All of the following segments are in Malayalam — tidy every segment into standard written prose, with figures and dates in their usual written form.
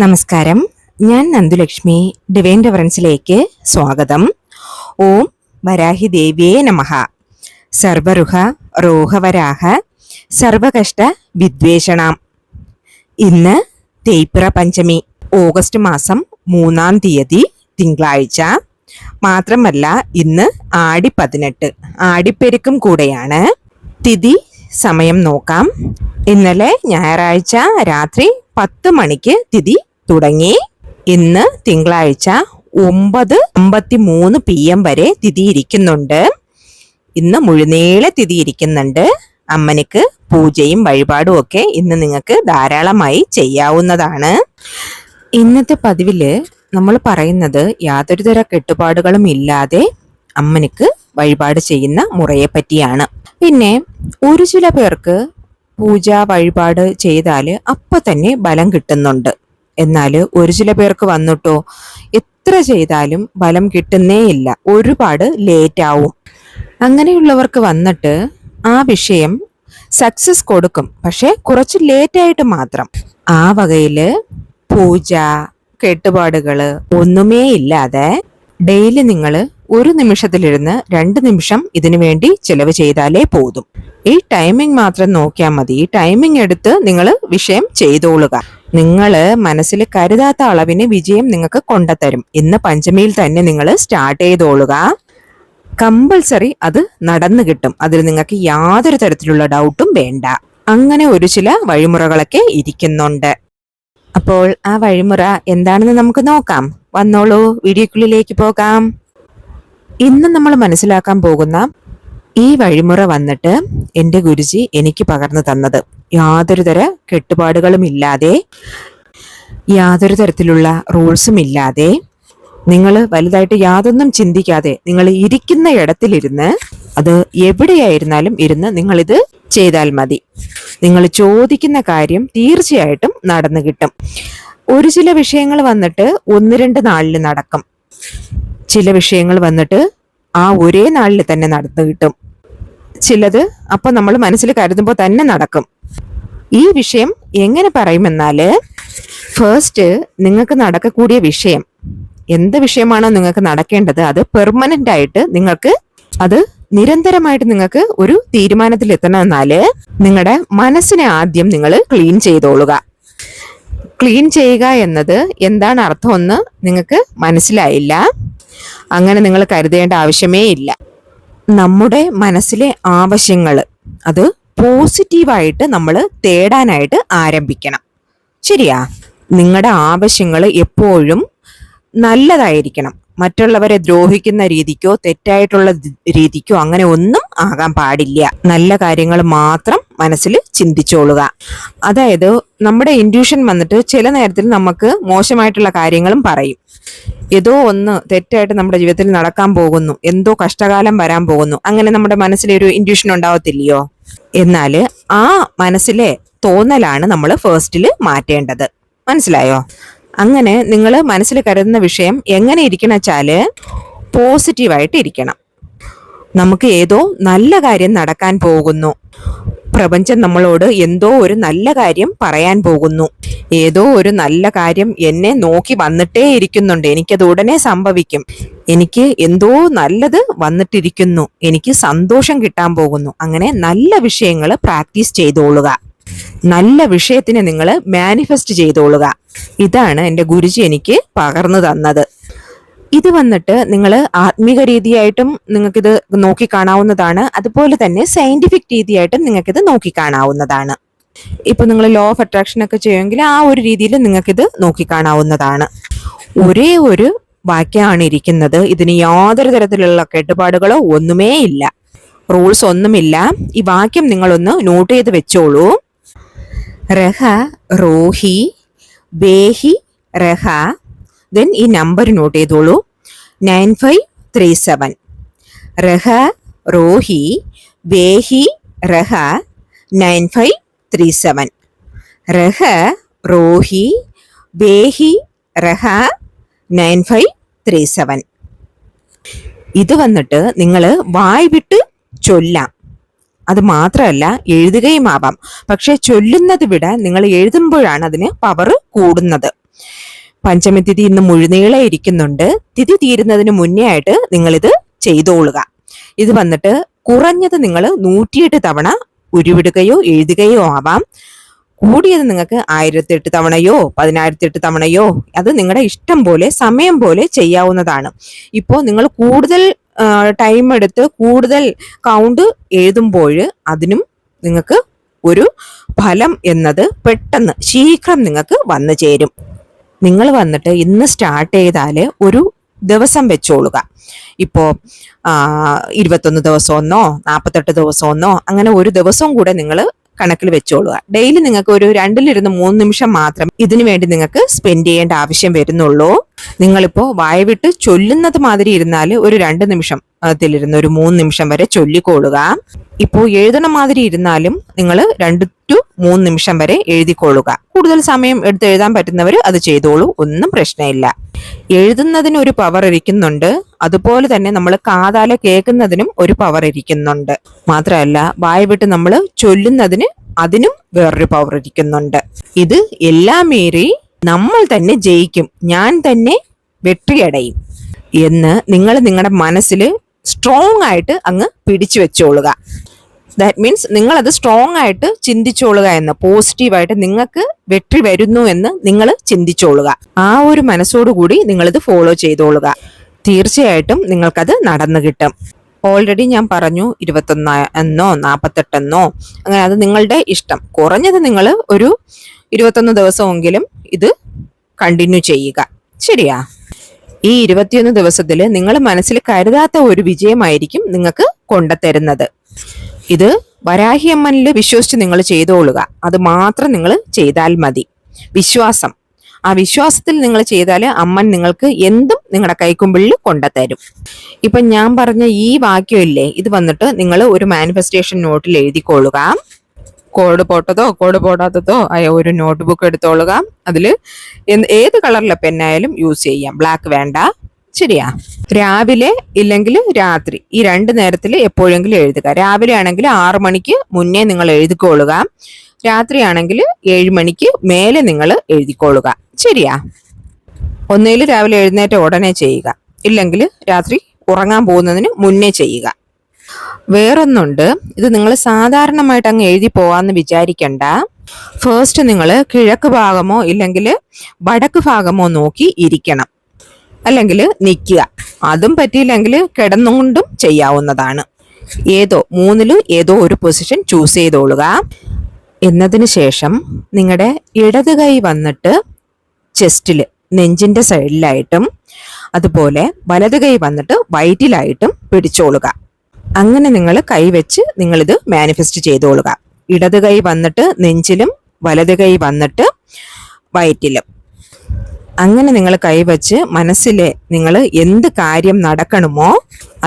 നമസ്കാരം, ഞാൻ നന്ദുലക്ഷ്മി. ഡിവൈൻ റെഫറൻസിലേക്ക് സ്വാഗതം. ഓം വരാഹി ദേവിയേ നമഃ. സർവരുഹ റോഹവരാഹ സർവകഷ്ട വിദ്വേഷണം. ഇന്ന് തേയ്പ്പിറ പഞ്ചമി, ഓഗസ്റ്റ് മാസം 3-ാം തീയതി തിങ്കളാഴ്ച. മാത്രമല്ല ഇന്ന് ആടി 18, ആടിപ്പെരുക്കും കൂടെയാണ്. തിഥി സമയം നോക്കാം. ഇന്നലെ ഞായറാഴ്ച രാത്രി 10 മണിക്ക് തിഥി തുടങ്ങി. ഇന്ന് തിങ്കളാഴ്ച 9:53 PM വരെ തിഥി ഇരിക്കുന്നുണ്ട്. ഇന്ന് മുഴുനീളെ തിഥി ഇരിക്കുന്നുണ്ട്. അമ്മനിക്ക് പൂജയും വഴിപാടും ഒക്കെ ഇന്ന് നിങ്ങൾക്ക് ധാരാളമായി ചെയ്യാവുന്നതാണ്. ഇന്നത്തെ പതിവില് നമ്മൾ പറയുന്നത് യാതൊരുതര കെട്ടുപാടുകളും ഇല്ലാതെ അമ്മനിക്ക് വഴിപാട് ചെയ്യുന്ന മുറയെ പറ്റിയാണ്. പിന്നെ ഒരു ചില പേർക്ക് പൂജ വഴിപാട് ചെയ്താൽ അപ്പൊ തന്നെ ബലം കിട്ടുന്നുണ്ട്. എന്നാൽ ഒരു ചില പേർക്ക് വന്നിട്ടോ എത്ര ചെയ്താലും ബലം കിട്ടുന്നേ ഇല്ല, ഒരുപാട് ലേറ്റ് ആവും. അങ്ങനെയുള്ളവർക്ക് വന്നിട്ട് ആ വിഷയം സക്സസ് കൊടുക്കും, പക്ഷെ കുറച്ച് ലേറ്റായിട്ട് മാത്രം. ആ വകയില് പൂജ കെട്ടുപാടുകള് ഒന്നുമേ ഇല്ലാതെ ഡെയിലി നിങ്ങൾ ഒരു നിമിഷത്തിലിരുന്ന് 2 നിമിഷം ഇതിനു വേണ്ടി ചിലവ് ചെയ്താലേ പോതും. ഈ ടൈമിംഗ് മാത്രം നോക്കിയാൽ മതി. ഈ ടൈമിംഗ് എടുത്ത് നിങ്ങൾ വിഷയം ചെയ്തോളുക. നിങ്ങൾ മനസ്സിൽ കരുതാത്ത അളവിന് വിജയം നിങ്ങൾക്ക് കൊണ്ടുതരും. ഇന്ന് പഞ്ചമിയിൽ തന്നെ നിങ്ങൾ സ്റ്റാർട്ട് ചെയ്തോളുക. കമ്പൽസറി അത് നടന്നു കിട്ടും. അതിൽ നിങ്ങൾക്ക് യാതൊരു തരത്തിലുള്ള ഡൗട്ടും വേണ്ട. അങ്ങനെ ഒരു ചില വഴിമുറകളൊക്കെ ഇരിക്കുന്നുണ്ട്. അപ്പോൾ ആ വഴിമുറ എന്താണെന്ന് നമുക്ക് നോക്കാം. വന്നോളൂ, വീഡിയോക്കുള്ളിലേക്ക് പോകാം. ഇന്ന് നമ്മൾ മനസ്സിലാക്കാൻ പോകുന്ന ഈ വഴിമുറ വന്നിട്ട് എൻ്റെ ഗുരുജി എനിക്ക് പകർന്നു തന്നത്. യാതൊരു തര കെട്ടുപാടുകളും ഇല്ലാതെ, യാതൊരു തരത്തിലുള്ള റൂൾസും ഇല്ലാതെ, നിങ്ങൾ വലുതായിട്ട് യാതൊന്നും ചിന്തിക്കാതെ നിങ്ങൾ ഇരിക്കുന്ന ഇടത്തിലിരുന്ന്, അത് എവിടെയായിരുന്നാലും ഇരുന്ന് നിങ്ങളിത് ചെയ്താൽ മതി. നിങ്ങൾ ചോദിക്കുന്ന കാര്യം തീർച്ചയായിട്ടും നടന്നു കിട്ടും. ഒരു ചില വിഷയങ്ങൾ വന്നിട്ട് 1-2 നാളിൽ നടക്കും. ചില വിഷയങ്ങൾ വന്നിട്ട് ആ ഒരേ നാളിൽ തന്നെ നടന്നു കിട്ടും. ചിലത് അപ്പൊ നമ്മൾ മനസ്സിൽ കരുതുമ്പോൾ തന്നെ നടക്കും. ഈ വിഷയം എങ്ങനെ പറയുമെന്നാല്, ഫസ്റ്റ് നിങ്ങൾക്ക് നടക്കக்கூடிய വിഷയം എന്ത് വിഷയമാണോ നിങ്ങൾക്ക് നടക്കേണ്ടത്, അത് പെർമനന്റ് ആയിട്ട് നിങ്ങൾക്ക് അത് നിരന്തരമായിട്ട് നിങ്ങൾക്ക് ഒരു തീരുമാനത്തിൽ എത്തണമെന്നാല് നിങ്ങളുടെ മനസ്സിനെ ആദ്യം നിങ്ങൾ ക്ലീൻ ചെയ്തോളുക. ക്ലീൻ ചെയ്യുക എന്നത് എന്താണ് അർത്ഥമെന്ന് നിങ്ങൾക്ക് മനസ്സിലായില്ല. അങ്ങനെ നിങ്ങൾ കരുതേണ്ട ആവശ്യമേ ഇല്ല. നമ്മുടെ മനസ്സിലെ ആവശ്യങ്ങൾ അത് പോസിറ്റീവായിട്ട് നമ്മൾ തേടാനായിട്ട് ആരംഭിക്കണം. ശരിയാ? നിങ്ങളുടെ ആവശ്യങ്ങൾ എപ്പോഴും നല്ലതായിരിക്കണം. മറ്റുള്ളവരെ ദ്രോഹിക്കുന്ന രീതിക്കോ തെറ്റായിട്ടുള്ള രീതിക്കോ അങ്ങനെ ഒന്നും ആകാൻ പാടില്ല. നല്ല കാര്യങ്ങൾ മാത്രം മനസ്സിൽ ചിന്തിച്ചോളുക. അതായത് നമ്മുടെ ഇൻഡ്യൂഷൻ വന്നിട്ട് ചില നേരത്തിൽ നമുക്ക് മോശമായിട്ടുള്ള കാര്യങ്ങളും പറയും. ഏതോ ഒന്ന് തെറ്റായിട്ട് നമ്മുടെ ജീവിതത്തിൽ നടക്കാൻ പോകുന്നു, എന്തോ കഷ്ടകാലം വരാൻ പോകുന്നു, അങ്ങനെ നമ്മുടെ മനസ്സിലൊരു ഇൻഡ്യൂഷൻ ഉണ്ടാവത്തില്ലയോ? എന്നാല് ആ മനസ്സിലെ തോന്നലാണ് നമ്മൾ ഫസ്റ്റിൽ മാറ്റേണ്ടത്. മനസ്സിലായോ? അങ്ങനെ നിങ്ങൾ മനസ്സിൽ കരുതുന്ന വിഷയം എങ്ങനെ ഇരിക്കണം വെച്ചാല് പോസിറ്റീവായിട്ട് ഇരിക്കണം. നമുക്ക് ഏതോ നല്ല കാര്യം നടക്കാൻ പോകുന്നു, പ്രപഞ്ചം നമ്മളോട് എന്തോ ഒരു നല്ല കാര്യം പറയാൻ പോകുന്നു, ഏതോ ഒരു നല്ല കാര്യം എന്നെ നോക്കി വന്നിട്ടേ ഇരിക്കുന്നുണ്ട്, എനിക്കത് ഉടനെ സംഭവിക്കും, എനിക്ക് എന്തോ നല്ലത് വന്നിട്ടിരിക്കുന്നു, എനിക്ക് സന്തോഷം കിട്ടാൻ പോകുന്നു. അങ്ങനെ നല്ല വിഷയങ്ങൾ പ്രാക്ടീസ് ചെയ്തോളുക. നല്ല വിഷയത്തിനെ നിങ്ങൾ മാനിഫെസ്റ്റ് ചെയ്തോളുക. ഇതാണ് എൻ്റെ ഗുരുജി എനിക്ക് പകർന്നു തന്നത്. ഇത് വന്നിട്ട് നിങ്ങൾ ആത്മീക രീതിയായിട്ടും നിങ്ങൾക്കിത് നോക്കിക്കാണാവുന്നതാണ്. അതുപോലെ തന്നെ സയന്റിഫിക് രീതിയായിട്ടും നിങ്ങൾക്കിത് നോക്കിക്കാണാവുന്നതാണ്. ഇപ്പൊ നിങ്ങൾ ലോ ഓഫ് അട്രാക്ഷൻ ഒക്കെ ചെയ്യുമെങ്കിൽ ആ ഒരു രീതിയിൽ നിങ്ങൾക്കിത് നോക്കിക്കാണാവുന്നതാണ്. ഒരേ ഒരു വാക്യമാണ് ഇരിക്കുന്നത്. ഇതിന് യാതൊരു തരത്തിലുള്ള കെട്ടുപാടുകളോ ഒന്നുമേ ഇല്ല, റൂൾസ് ഒന്നുമില്ല. ഈ വാക്യം നിങ്ങളൊന്ന് നോട്ട് ചെയ്ത് വെച്ചോളൂ. രഹ റോഹി വേഹി രഹ. ദെൻ ഈ നമ്പർ നോട്ട് ചെയ്തോളൂ, 9537. രഹ റോഹി വേഹി രഹ 9537. രഹ റോഹി വേഹി രഹ 9537. ഇത് വന്നിട്ട് നിങ്ങൾ വായ് വിട്ട് ചൊല്ലാം. അത് മാത്രമല്ല എഴുതുകയും ആവാം. പക്ഷെ ചൊല്ലുന്നത് വിട നിങ്ങൾ എഴുതുമ്പോഴാണ് അതിന് പവർ കൂടുന്നത്. പഞ്ചമി തിഥി ഇന്ന് മുഴുനീളെ ഇരിക്കുന്നുണ്ട്. തിഥി തീരുന്നതിന് മുന്നേ ആയിട്ട് നിങ്ങളിത് ചെയ്തോളുക. ഇത് വന്നിട്ട് കുറഞ്ഞത് നിങ്ങൾ 108 തവണ ഉരുവിടുകയോ എഴുതുകയോ ആവാം. കൂടിയത് നിങ്ങൾക്ക് 1008 തവണയോ 10008 തവണയോ അത് നിങ്ങളുടെ ഇഷ്ടം പോലെ സമയം പോലെ ചെയ്യാവുന്നതാണ്. ഇപ്പോൾ നിങ്ങൾ കൂടുതൽ ടൈം എടുത്ത് കൂടുതൽ കൗണ്ട് എഴുതുമ്പോൾ അതിനും നിങ്ങൾക്ക് ഒരു ഫലം എന്നത് പെട്ടെന്ന് ശീഘ്രം നിങ്ങൾക്ക് വന്നു ചേരും. നിങ്ങൾ വന്നിട്ട് ഇന്ന് സ്റ്റാർട്ട് ചെയ്താൽ ഒരു ദിവസം വെച്ചോളുക. ഇപ്പോൾ 21 ദിവസമെന്നോ 48 ദിവസമെന്നോ അങ്ങനെ ഒരു ദിവസവും കൂടെ നിങ്ങൾ കണക്കിൽ വെച്ചോളുക. ഡെയിലി നിങ്ങൾക്ക് ഒരു 2-3 നിമിഷം മാത്രം ഇതിനു വേണ്ടി നിങ്ങൾക്ക് സ്പെൻഡ് ചെയ്യേണ്ട ആവശ്യം വരുന്നുള്ളൂ. നിങ്ങളിപ്പോ വായവിട്ട് ചൊല്ലുന്നത് മാതിരി ഇരുന്നാൽ ഒരു 2 നിമിഷം അതിലിരുന്ന് ഒരു 3 നിമിഷം വരെ ചൊല്ലിക്കോളുക. ഇപ്പോൾ എഴുതണ മാതിരി ഇരുന്നാലും നിങ്ങൾ 2 to 3 നിമിഷം വരെ എഴുതിക്കൊള്ളുക. കൂടുതൽ സമയം എടുത്ത് എഴുതാൻ പറ്റുന്നവർ അത് ചെയ്തോളൂ, ഒന്നും പ്രശ്നമില്ല. എഴുതുന്നതിന് ഒരു പവർ ഇരിക്കുന്നുണ്ട്, അതുപോലെ തന്നെ നമ്മൾ കാതാലെ കേൾക്കുന്നതിനും ഒരു പവർ ഇരിക്കുന്നുണ്ട്. മാത്രമല്ല വായവിട്ട് നമ്മൾ ചൊല്ലുന്നതിന് അതിനും വേറൊരു പവർ ഇരിക്കുന്നുണ്ട്. ഇത് എല്ലാം മീറി നമ്മൾ തന്നെ ജയിക്കും, ഞാൻ തന്നെ വെற்றிയടയും എന്ന് നിങ്ങൾ നിങ്ങളുടെ മനസ്സിൽ സ്ട്രോങ് ആയിട്ട് അങ്ങ് പിടിച്ചു വെച്ചോളുക. ദാറ്റ് മീൻസ് നിങ്ങൾ അത് സ്ട്രോങ് ആയിട്ട് ചിന്തിച്ചോളുക എന്ന്, പോസിറ്റീവായിട്ട് നിങ്ങൾക്ക് വെற்றி വരുന്നു എന്ന് നിങ്ങൾ ചിന്തിച്ചോളുക. ആ ഒരു മനസ്സോടുകൂടി നിങ്ങളിത് ഫോളോ ചെയ്തോളുക. തീർച്ചയായിട്ടും നിങ്ങൾക്കത് നടന്നു കിട്ടും. ഓൾറെഡി ഞാൻ പറഞ്ഞു 21 എന്നോ 48 എന്നോ അങ്ങനെ അത് നിങ്ങളുടെ ഇഷ്ടം. കുറഞ്ഞത് നിങ്ങൾ ഒരു 21 ദിവസമെങ്കിലും ഇത് കണ്ടിന്യൂ ചെയ്യുക. ശരിയാ? ഈ 21 ദിവസത്തിൽ നിങ്ങൾ മനസ്സിൽ കരുതാത്ത ഒരു വിജയമായിരിക്കും നിങ്ങൾക്ക് കൊണ്ടുതരുന്നത്. ഇത് വരാഹിയമ്മനിൽ വിശ്വസിച്ച് നിങ്ങൾ ചെയ്തോളുക. അത് മാത്രം നിങ്ങൾ ചെയ്താൽ മതി. വിശ്വാസം, ആ വിശ്വാസത്തിൽ നിങ്ങൾ ചെയ്താൽ അമ്മൻ നിങ്ങൾക്ക് എന്തും നിങ്ങളുടെ കൈക്കുമ്പിളിൽ കൊണ്ടുതരും. ഇപ്പൊ ഞാൻ പറഞ്ഞ ഈ വാക്യം ഇല്ലേ, ഇത് വന്നിട്ട് നിങ്ങൾ ഒരു മാനിഫെസ്റ്റേഷൻ നോട്ടിൽ എഴുതിക്കൊള്ളുക. കോഡ് പോട്ടതോ കോഡ് പോടാത്തതോ ആയ ഒരു നോട്ട് ബുക്ക് എടുത്തോളുക. അതിൽ ഏത് കളറിലെ പെന്നായാലും യൂസ് ചെയ്യാം, ബ്ലാക്ക് വേണ്ട. ശരിയാ? രാവിലെ ഇല്ലെങ്കിൽ രാത്രി, ഈ 2 നേരത്തിൽ എപ്പോഴെങ്കിലും എഴുതുക. രാവിലെ ആണെങ്കിൽ 6 മണിക്ക് മുന്നേ നിങ്ങൾ എഴുതിക്കൊള്ളുക. രാത്രി ആണെങ്കിൽ 7 മണിക്ക് മേലെ നിങ്ങൾ എഴുതിക്കൊള്ളുക. ശരിയാ? ഒന്നേൽ രാവിലെ എഴുന്നേറ്റ ഉടനെ ചെയ്യുക, ഇല്ലെങ്കിൽ രാത്രി ഉറങ്ങാൻ പോകുന്നതിന് മുന്നേ ചെയ്യുക. വേറൊന്നുണ്ട്, ഇത് നിങ്ങൾ സാധാരണമായിട്ട് അങ്ങ് എഴുതി പോവാന്ന് വിചാരിക്കണ്ട. ഫസ്റ്റ് നിങ്ങൾ കിഴക്ക് ഭാഗമോ ഇല്ലെങ്കിൽ വടക്ക് ഭാഗമോ നോക്കി ഇരിക്കണം, അല്ലെങ്കിൽ നിൽക്കുക. അതും പറ്റിയില്ലെങ്കിൽ കിടന്നുകൊണ്ടും ചെയ്യാവുന്നതാണ്. ഏതോ 3-ൽ ഏതോ ഒരു പൊസിഷൻ ചൂസ് ചെയ്തോളുക. എന്നതിന് ശേഷം നിങ്ങളുടെ ഇടത് കൈ വന്നിട്ട് ചെസ്റ്റിൽ നെഞ്ചിന്റെ സൈഡിലായിട്ടും അതുപോലെ വലത് കൈ വന്നിട്ട് വയറ്റിലായിട്ടും പിടിച്ചോളുക. അങ്ങനെ നിങ്ങൾ കൈവച്ച് നിങ്ങളിത് മാനിഫെസ്റ്റ് ചെയ്തോളുക. ഇടത് കൈ വന്നിട്ട് നെഞ്ചിലും വലത് കൈ വന്നിട്ട് വയറ്റിലും. അങ്ങനെ നിങ്ങൾ കൈവച്ച് മനസ്സിലെ നിങ്ങൾ എന്ത് കാര്യം നടക്കണമോ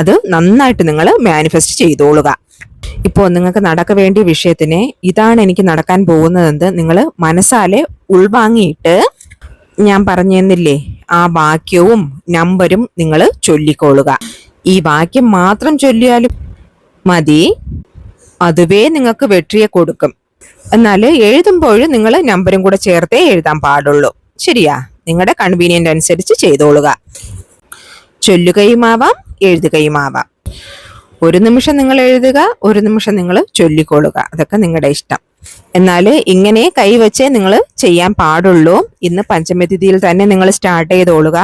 അത് നന്നായിട്ട് നിങ്ങൾ മാനിഫെസ്റ്റ് ചെയ്തോളുക. ഇപ്പോൾ നിങ്ങൾക്ക് നടക്ക വേണ്ടിയ വിഷയത്തിന് ഇതാണ് എനിക്ക് നടക്കാൻ പോകുന്നതെന്ന് നിങ്ങൾ മനസ്സാലെ ഉൾവാങ്ങിയിട്ട് ഞാൻ പറഞ്ഞെന്നില്ലേ, ആ വാക്യവും നമ്പരും നിങ്ങൾ ചൊല്ലിക്കോളുക. ഈ വാക്യം മാത്രം ചൊല്ലിയാലും മതി, അതുവേ നിങ്ങൾക്ക് വെற்றிയെ കൊടുക്കും. എന്നാൽ എഴുതുമ്പോൾ നിങ്ങൾ നമ്പരും കൂടെ ചേർത്തേ എഴുതാൻ പാടുള്ളൂ. ശരിയാ? നിങ്ങളുടെ കൺവീനിയന്റ് അനുസരിച്ച് ചെയ്തോളുക. ചൊല്ലുകയുമാവാം എഴുതുകയുമാവാം. ഒരു നിമിഷം നിങ്ങൾ എഴുതുക, ഒരു നിമിഷം നിങ്ങൾ ചൊല്ലിക്കൊള്ളുക. അതൊക്കെ നിങ്ങളുടെ ഇഷ്ടം. എന്നാൽ ഇങ്ങനെ കൈവച്ചേ നിങ്ങൾ ചെയ്യാൻ പാടുള്ളൂ. ഇന്ന് പഞ്ചമി തിഥിയിൽ തന്നെ നിങ്ങൾ സ്റ്റാർട്ട് ചെയ്തോളുക.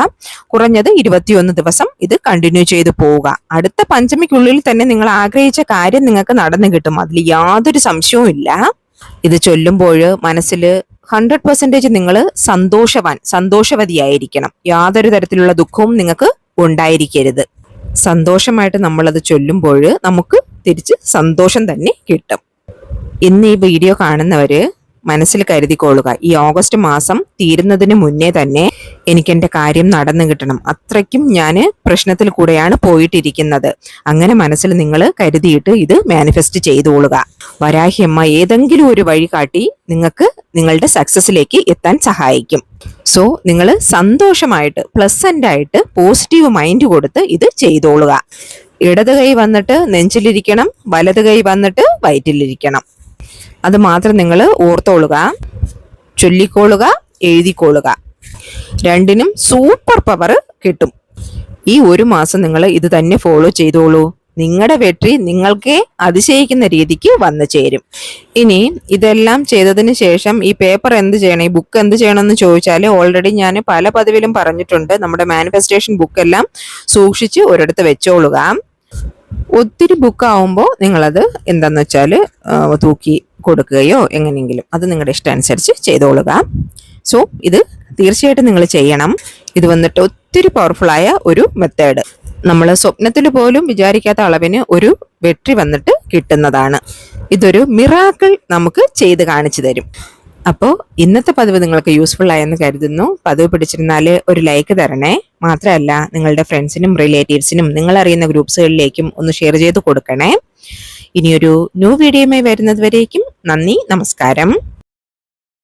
കുറഞ്ഞത് 21 ദിവസം ഇത് കണ്ടിന്യൂ ചെയ്തു പോവുക. അടുത്ത പഞ്ചമിക്കുള്ളിൽ തന്നെ നിങ്ങൾ ആഗ്രഹിച്ച കാര്യം നിങ്ങൾക്ക് നടന്നു കിട്ടും, അതിൽ യാതൊരു സംശയവും ഇല്ല. ഇത് ചൊല്ലുമ്പോൾ മനസ്സിൽ 100% നിങ്ങൾ സന്തോഷവതിയായിരിക്കണം. യാതൊരു തരത്തിലുള്ള ദുഃഖവും നിങ്ങൾക്ക് ഉണ്ടായിരിക്കരുത്. സന്തോഷമായിട്ട് നമ്മളത് ചൊല്ലുമ്പോൾ നമുക്ക് തിരിച്ച് സന്തോഷം തന്നെ കിട്ടും. ഇന്ന് ഈ വീഡിയോ കാണുന്നവര് മനസ്സിൽ കരുതിക്കൊള്ളുക, ഈ ഓഗസ്റ്റ് മാസം തീരുന്നതിന് മുന്നേ തന്നെ എനിക്ക് എൻ്റെ കാര്യം നടന്നു കിട്ടണം. അത്രയ്ക്കും ഞാൻ പ്രശ്നത്തിൽ കൂടെയാണ് പോയിട്ടിരിക്കുന്നത്. അങ്ങനെ മനസ്സിൽ നിങ്ങൾ കരുതിയിട്ട് ഇത് മാനിഫെസ്റ്റ് ചെയ്തുകൊള്ളുക. വരാഹിയമ്മ ഏതെങ്കിലും ഒരു വഴി കാട്ടി നിങ്ങൾക്ക് നിങ്ങളുടെ സക്സസിലേക്ക് എത്താൻ സഹായിക്കും. സോ നിങ്ങൾ സന്തോഷമായിട്ട് പ്ലസന്റ് ആയിട്ട് പോസിറ്റീവ് മൈൻഡ് കൊടുത്ത് ഇത് ചെയ്തോളുക. ഇടത് കൈ വന്നിട്ട് നെഞ്ചിലിരിക്കണം, വലത് കൈ വന്നിട്ട് വയറ്റിലിരിക്കണം. അത് മാത്രം നിങ്ങൾ ഓർത്തോളുക, ചൊല്ലിക്കോളുക, എഴുതിക്കോളുക. രണ്ടിനും സൂപ്പർ പവർ കിട്ടും. ഈ ഒരു മാസം നിങ്ങൾ ഇത് തന്നെ ഫോളോ ചെയ്തോളൂ. നിങ്ങളുടെ വെട്രി നിങ്ങൾക്കേ അതിശയിക്കുന്ന രീതിക്ക് വന്നു ചേരും. ഇനി ഇതെല്ലാം ചെയ്തതിന് ശേഷം ഈ പേപ്പർ എന്ത് ചെയ്യണം, ഈ ബുക്ക് എന്ത് ചെയ്യണം എന്ന് ചോദിച്ചാൽ ഓൾറെഡി ഞാൻ പല പതിവിലും പറഞ്ഞിട്ടുണ്ട്. നമ്മുടെ മാനിഫെസ്റ്റേഷൻ ബുക്കെല്ലാം സൂക്ഷിച്ച് ഒരിടത്ത് വെച്ചോളുക. ഒത്തിരി ബുക്ക് ആവുമ്പോൾ നിങ്ങളത് എന്താന്ന് വെച്ചാൽ തൂക്കി കൊടുക്കുകയോ എങ്ങനെയെങ്കിലും അത് നിങ്ങളുടെ ഇഷ്ടം അനുസരിച്ച് ചെയ്തോളുക. സോ ഇത് തീർച്ചയായിട്ടും നിങ്ങൾ ചെയ്യണം. ഇത് വന്നിട്ട് ഒത്തിരി പവർഫുള്ളായ ഒരു മെത്തേഡ്. നമ്മൾ സ്വപ്നത്തിൽ പോലും വിചാരിക്കാത്ത അളവിന് ഒരു വെട്രി വന്നിട്ട് കിട്ടുന്നതാണ്. ഇതൊരു മിറാക്കിൾ നമുക്ക് ചെയ്ത് കാണിച്ചു തരും. അപ്പോൾ ഇന്നത്തെ പതിവ് നിങ്ങൾക്ക് യൂസ്ഫുൾ ആയെന്ന് കരുതുന്നു. പതിവ് പിടിച്ചിരുന്നാൽ ഒരു ലൈക്ക് തരണേ. മാത്രമല്ല നിങ്ങളുടെ ഫ്രണ്ട്സിനും റിലേറ്റീവ്സിനും നിങ്ങൾ അറിയുന്ന ഗ്രൂപ്പ്സുകളിലേക്കും ഒന്ന് ഷെയർ ചെയ്ത് കൊടുക്കണേ. ഇനിയൊരു ന്യൂ വീഡിയോയുമായി വരുന്നത് വരേക്കും നന്ദി, നമസ്കാരം.